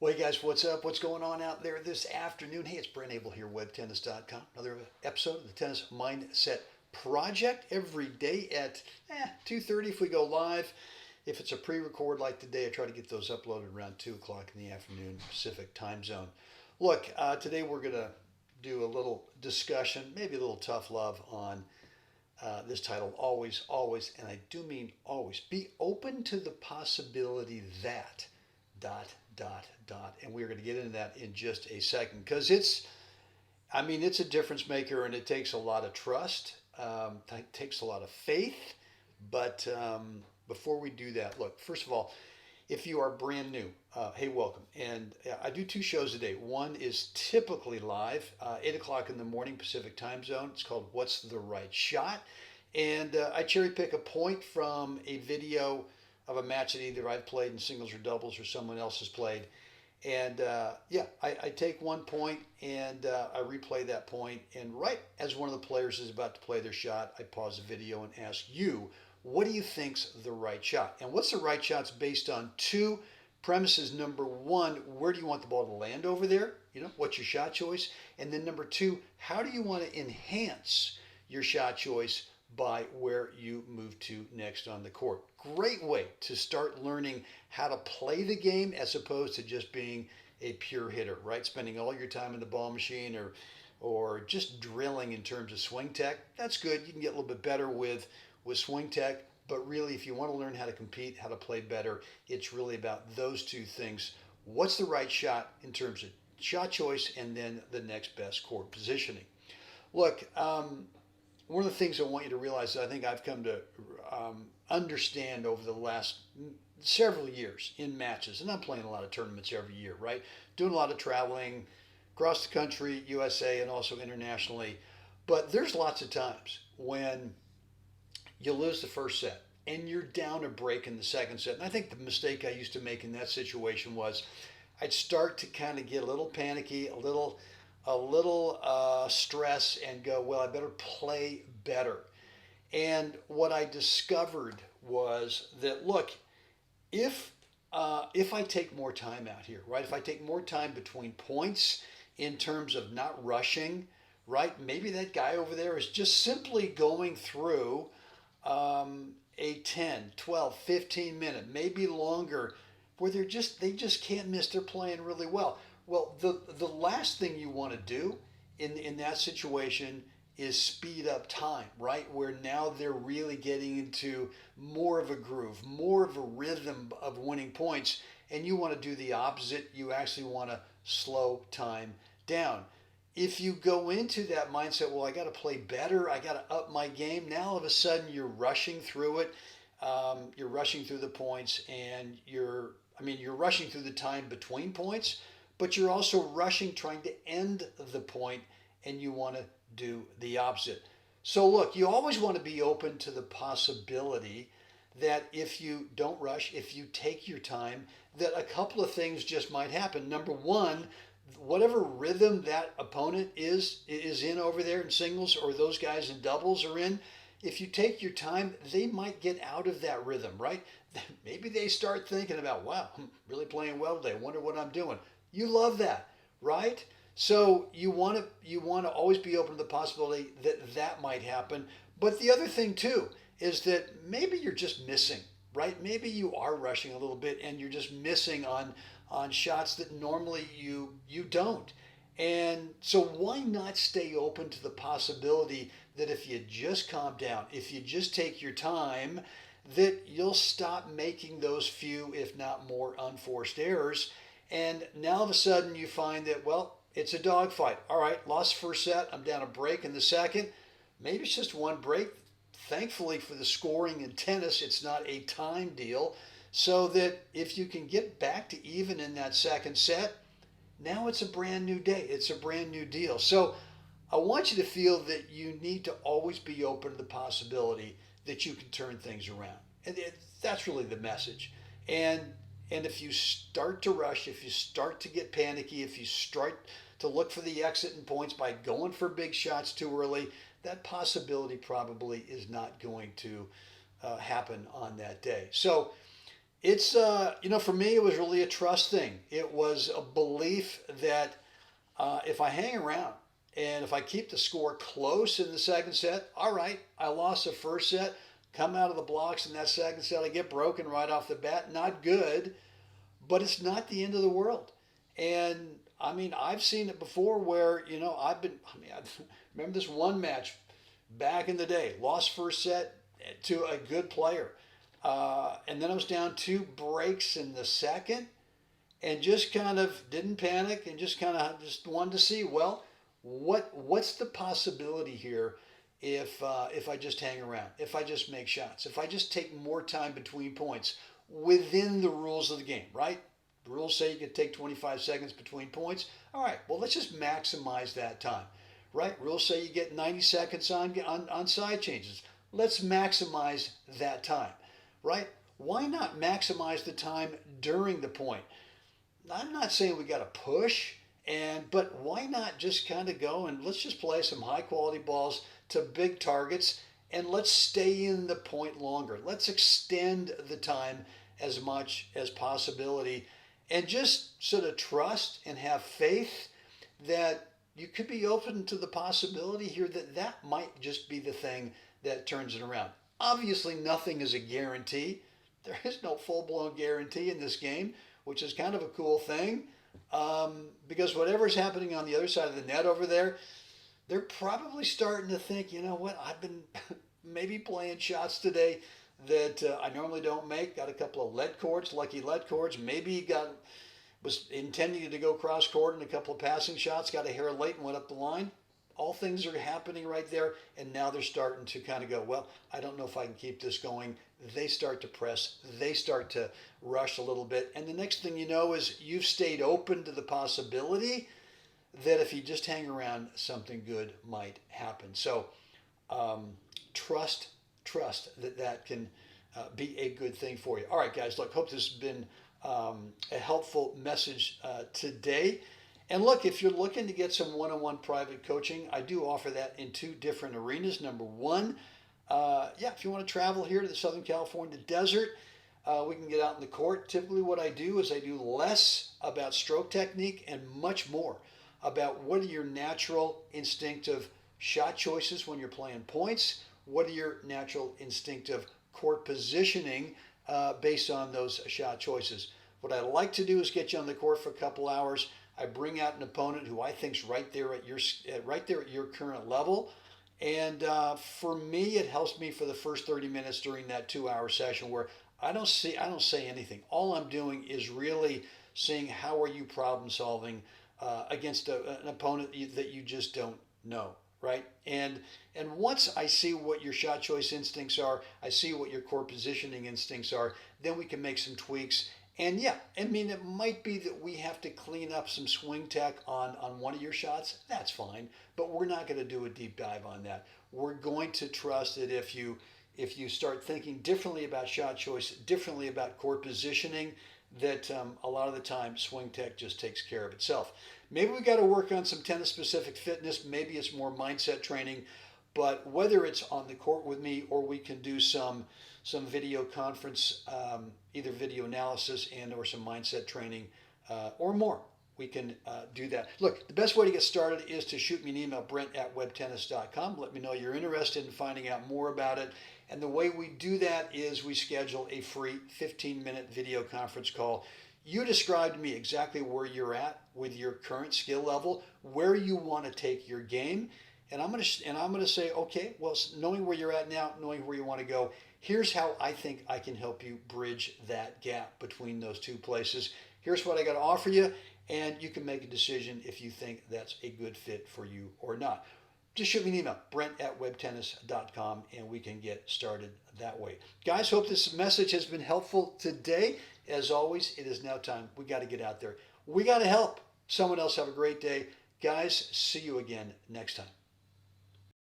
Well, hey guys, what's up? What's going on out there this afternoon? Hey, it's Brent Abel here, WebTennis.com. Another episode of the Tennis Mindset Project every day at 2:30 if we go live. If it's a pre-record like today, I try to get those uploaded around 2 o'clock in the afternoon Pacific time zone. Look, today we're going to do a little discussion, maybe a little tough love on this title, Always, Always, and I do mean always. Be open to the possibility that dot dot, and we're going to get into that in just a second because it's a difference maker, and it takes a lot of trust. It takes a lot of faith. But before we do that, look, first of all, if you are brand new, hey, welcome. And I do two shows a day. One is typically live, 8 o'clock in the morning Pacific time zone. It's called What's the Right Shot? And I cherry pick a point from a video of a match that either I've played in singles or doubles or someone else has played. And I take one point and I replay that point. And right as one of the players is about to play their shot, I pause the video and ask you, what do you think's the right shot? And what's the right shot's based on two premises. Number one, where do you want the ball to land over there? What's your shot choice? And then number two, how do you want to enhance your shot choice by where you move to next on the court? Great way to start learning how to play the game as opposed to just being a pure hitter, right? Spending all your time in the ball machine or just drilling in terms of swing tech. That's good. You can get a little bit better with swing tech, but really if you want to learn how to compete, how to play better, it's really about those two things. What's the right shot in terms of shot choice, and then the next best court positioning. Look, one of the things I want you to realize that I think I've come to understand over the last several years in matches, and I'm playing a lot of tournaments every year, right? Doing a lot of traveling across the country, USA, and also internationally. But there's lots of times when you lose the first set and you're down a break in the second set. And I think the mistake I used to make in that situation was I'd start to kind of get a little panicky, a little stress, and go, well, I better play better. And what I discovered was that, look, if I take more time out here, right? If I take more time between points in terms of not rushing, right? Maybe that guy over there is just simply going through a 10, 12, 15 minute, maybe longer, where they just can't miss. They're playing really well. Well, the last thing you want to do in that situation is speed up time, right? Where now they're really getting into more of a groove, more of a rhythm of winning points, and you want to do the opposite. You actually want to slow time down. If you go into that mindset, well, I got to play better, I got to up my game, now all of a sudden you're rushing through it. You're rushing through the points, and you're rushing through the time between points, but you're also rushing trying to end the point, and you want to do the opposite. So look, you always want to be open to the possibility that if you don't rush, if you take your time, that a couple of things just might happen. Number one, whatever rhythm that opponent is in over there in singles, or those guys in doubles are in, if you take your time, they might get out of that rhythm, right? Maybe they start thinking about, wow, I'm really playing well today. I wonder what I'm doing. You love that, right? So you want to always be open to the possibility that that might happen. But the other thing too is that maybe you're just missing, right? Maybe you are rushing a little bit and you're just missing on shots that normally you don't. And so why not stay open to the possibility that if you just calm down, if you just take your time, that you'll stop making those few, if not more, unforced errors. And now all of a sudden you find that, well, it's a dogfight. All right, lost first set. I'm down a break in the second. Maybe it's just one break. Thankfully for the scoring in tennis, it's not a time deal. So that if you can get back to even in that second set, now it's a brand new day. It's a brand new deal. So I want you to feel that you need to always be open to the possibility that you can turn things around. And that's really the message. And if you start to rush, if you start to get panicky, if you start to look for the exit and points by going for big shots too early, that possibility probably is not going to happen on that day. So It's, for me, it was really a trust thing. It was a belief that if I hang around and if I keep the score close in the second set, all right, I lost the first set, come out of the blocks in that second set, I get broken right off the bat. Not good, but it's not the end of the world. And I mean, I've seen it before where, I remember this one match back in the day, lost first set to a good player. And then I was down two breaks in the second and just kind of didn't panic and just kind of just wanted to see, well, what's the possibility here if I just hang around, if I just make shots, if I just take more time between points within the rules of the game, right? The rules say you can take 25 seconds between points. All right, well, let's just maximize that time, right? Rules say you get 90 seconds on side changes. Let's maximize that time, right? Why not maximize the time during the point? I'm not saying we got to push, but why not just kind of go and let's just play some high quality balls to big targets and let's stay in the point longer. Let's extend the time as much as possibility and just sort of trust and have faith that you could be open to the possibility here that that might just be the thing that turns it around. Obviously, nothing is a guarantee. There is no full-blown guarantee in this game, which is kind of a cool thing, because whatever's happening on the other side of the net over there, they're probably starting to think, you know what, I've been maybe playing shots today that I normally don't make. Got a couple of lead cords, lucky lead cords. Maybe was intending to go cross court in a couple of passing shots, got a hair late and went up the line. All things are happening right there, and now they're starting to kind of go, well, I don't know if I can keep this going. They start to press, they start to rush a little bit, and the next thing you know is you've stayed open to the possibility that if you just hang around, something good might happen. So trust that can be a good thing for you. All right, guys, look, hope this has been a helpful message today. And look, if you're looking to get some one-on-one private coaching, I do offer that in two different arenas. Number one, if you want to travel here to the Southern California desert, we can get out in the court. Typically what I do is I do less about stroke technique and much more about what are your natural instinctive shot choices when you're playing points, what are your natural instinctive court positioning based on those shot choices. What I like to do is get you on the court for a couple hours. I bring out an opponent who I think's right there at your current level, and for me, it helps me for the first 30 minutes during that 2-hour session where I don't say anything. All I'm doing is really seeing how are you problem solving against an opponent that you just don't know, right? And once I see what your shot choice instincts are, I see what your core positioning instincts are, then we can make some tweaks. And yeah, I mean, it might be that we have to clean up some swing tech on one of your shots. That's fine, but we're not going to do a deep dive on that. We're going to trust that if you start thinking differently about shot choice, differently about court positioning, that a lot of the time swing tech just takes care of itself. Maybe we got to work on some tennis specific fitness. Maybe it's more mindset training. But whether it's on the court with me or we can do some video conference, either video analysis and or some mindset training or more, we can do that. Look, the best way to get started is to shoot me an email, brent@webtennis.com. Let me know you're interested in finding out more about it. And the way we do that is we schedule a free 15-minute video conference call. You describe to me exactly where you're at with your current skill level, where you want to take your game. And I'm going to say, okay, well, knowing where you're at now, knowing where you want to go, here's how I think I can help you bridge that gap between those two places. Here's what I got to offer you, and you can make a decision if you think that's a good fit for you or not. Just shoot me an email, brent@webtennis.com, and we can get started that way. Guys, hope this message has been helpful today. As always, it is now time. We got to get out there. We got to help someone else have a great day. Guys, see you again next time.